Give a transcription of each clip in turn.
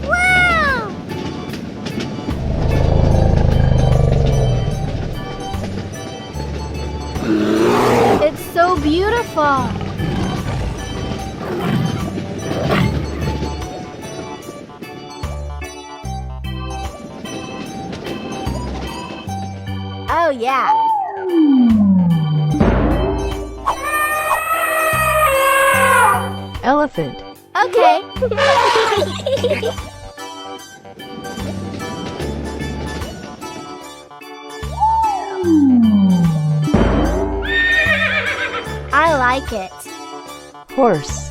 Wow! It's so beautiful. Oh, yeah. Elephant. Okay. I like it. Horse.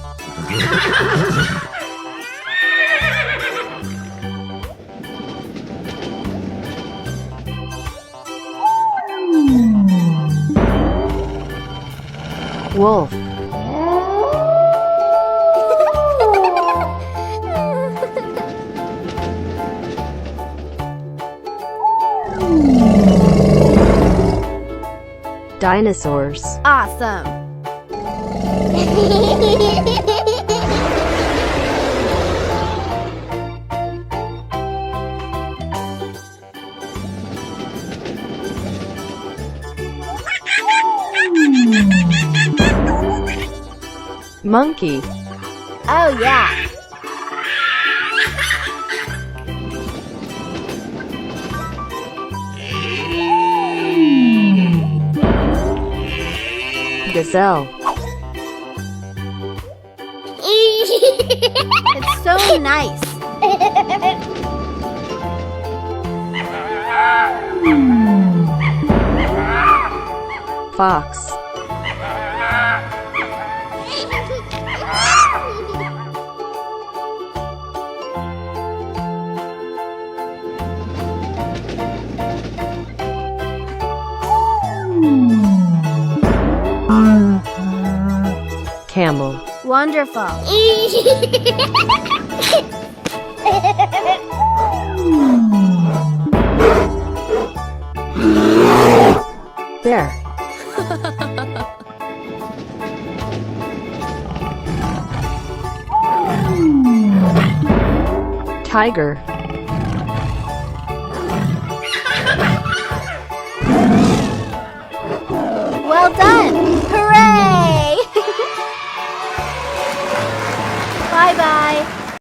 Wolf. Dinosaurs. Awesome. Monkey. Oh, yeah. Gazelle. It's so nice. Fox. Camel. Wonderful. Bear. Tiger. Well done. Hooray! Bye-bye.